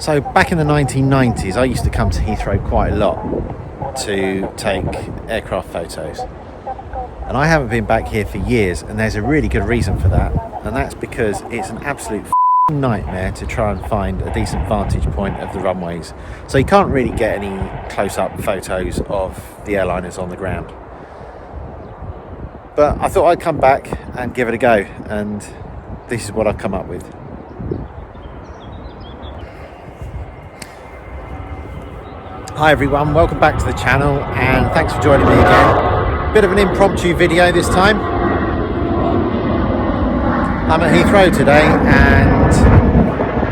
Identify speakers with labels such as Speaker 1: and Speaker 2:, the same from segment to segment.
Speaker 1: So back in the 1990s, I used to come to Heathrow quite a lot to take aircraft photos. And I haven't been back here for years, and there's a really good reason for that. And that's because it's an absolute nightmare to try and find a decent vantage point of the runways. So you can't really get any close-up photos of the airliners on the ground. But I thought I'd come back and give it a go, and this is what I've come up with. Hi everyone, welcome back to the channel and thanks for joining me again. Bit of an impromptu video this time. I'm at Heathrow today and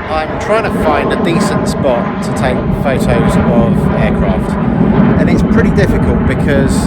Speaker 1: I'm trying to find a decent spot to take photos of aircraft. And it's pretty difficult because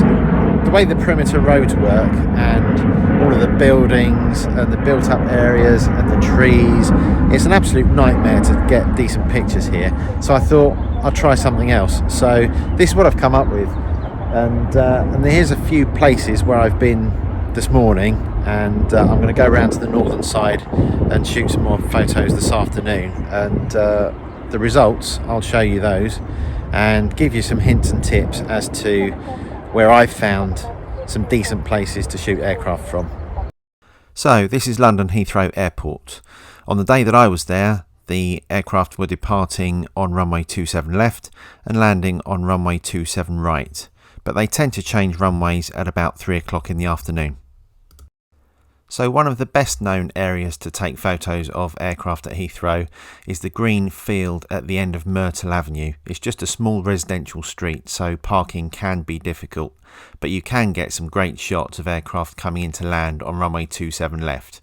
Speaker 1: the way the perimeter roads work and all of the buildings and the built up areas and the trees, it's an absolute nightmare to get decent pictures here. So I thought I'll try something else. So this is what I've come up with, and here's a few places where I've been this morning, and I'm going to go around to the northern side and shoot some more photos this afternoon, and the results, I'll show you those and give you some hints and tips as to where I've found some decent places to shoot aircraft from. So this is London Heathrow Airport. On the day that I was there, the aircraft were departing on runway 27 left and landing on runway 27 right, but they tend to change runways at about 3 o'clock in the afternoon. So one of the best known areas to take photos of aircraft at Heathrow is the green field at the end of Myrtle Avenue. It's just a small residential street, so parking can be difficult, but you can get some great shots of aircraft coming into land on runway 27 left.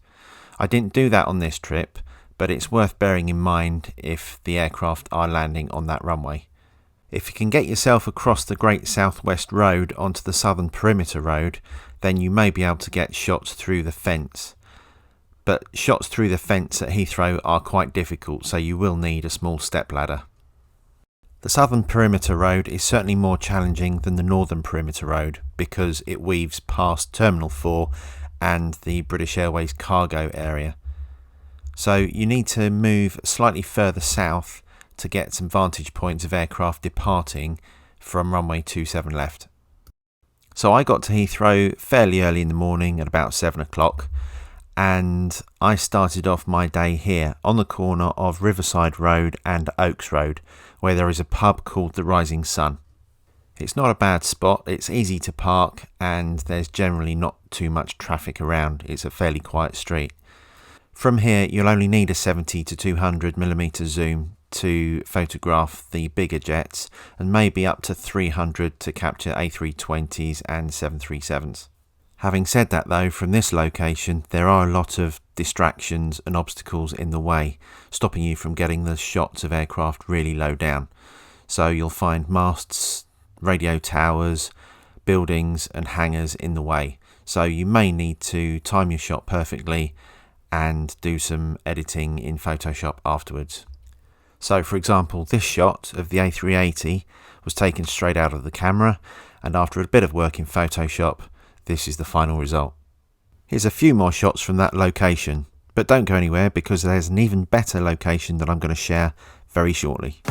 Speaker 1: I didn't do that on this trip, but it's worth bearing in mind if the aircraft are landing on that runway. If you can get yourself across the Great South West Road onto the Southern Perimeter Road, then you may be able to get shots through the fence. But shots through the fence at Heathrow are quite difficult, so you will need a small stepladder. The Southern Perimeter Road is certainly more challenging than the Northern Perimeter Road because it weaves past Terminal 4 and the British Airways cargo area. So you need to move slightly further south to get some vantage points of aircraft departing from runway 27 left. So I got to Heathrow fairly early in the morning at about 7 o'clock, and I started off my day here on the corner of Riverside Road and Oaks Road, where there is a pub called the Rising Sun. It's not a bad spot, it's easy to park, and there's generally not too much traffic around. It's a fairly quiet street. From here you'll only need a 70 to 200mm zoom to photograph the bigger jets, and maybe up to 300 to capture A320s and 737s. Having said that though, from this location there are a lot of distractions and obstacles in the way, stopping you from getting the shots of aircraft really low down. So you'll find masts, radio towers, buildings and hangars in the way. So you may need to time your shot perfectly and do some editing in Photoshop afterwards. So for example, this shot of the A380 was taken straight out of the camera, and after a bit of work in Photoshop, this is the final result. Here's a few more shots from that location, but don't go anywhere because there's an even better location that I'm going to share very shortly.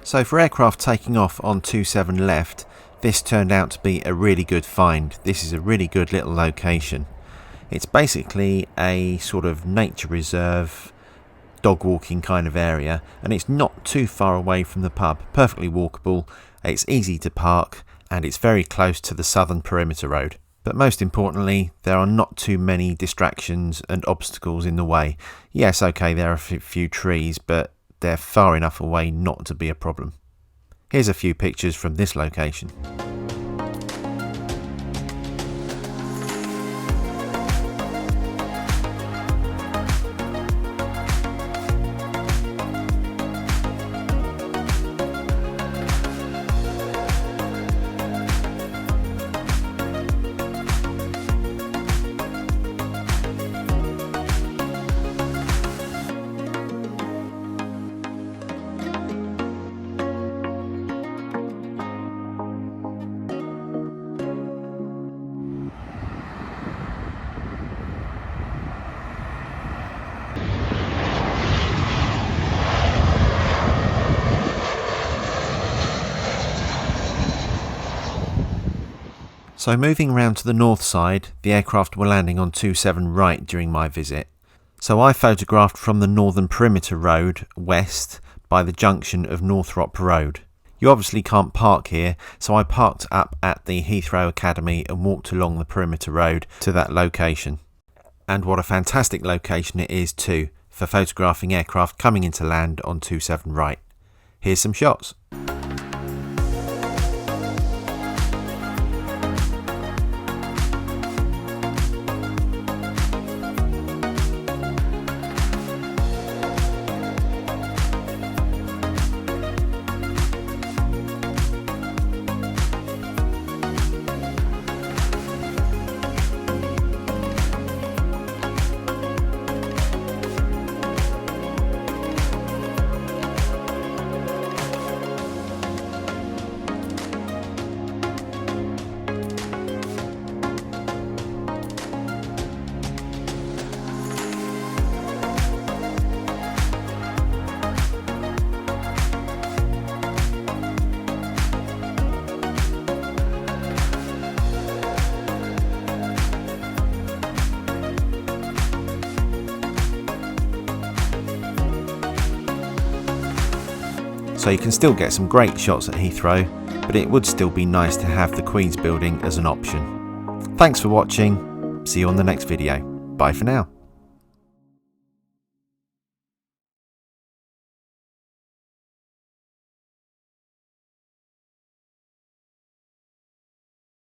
Speaker 1: So for aircraft taking off on 27 left, this turned out to be a really good find. This is a really good little location. It's basically a sort of nature reserve, dog walking kind of area, and it's not too far away from the pub. Perfectly walkable, it's easy to park, and it's very close to the Southern Perimeter Road. But most importantly, there are not too many distractions and obstacles in the way. Yes, okay, there are a few trees, but they're far enough away not to be a problem. Here's a few pictures from this location. So moving round to the north side, the aircraft were landing on 27 right during my visit. So I photographed from the northern perimeter road west by the junction of Northrop Road. You obviously can't park here, so I parked up at the Heathrow Academy and walked along the perimeter road to that location. And what a fantastic location it is too, for photographing aircraft coming into land on 27 right. Here's some shots. So you can still get some great shots at Heathrow, but it would still be nice to have the Queen's Building as an option. Thanks for watching, see you on the next video, bye for now.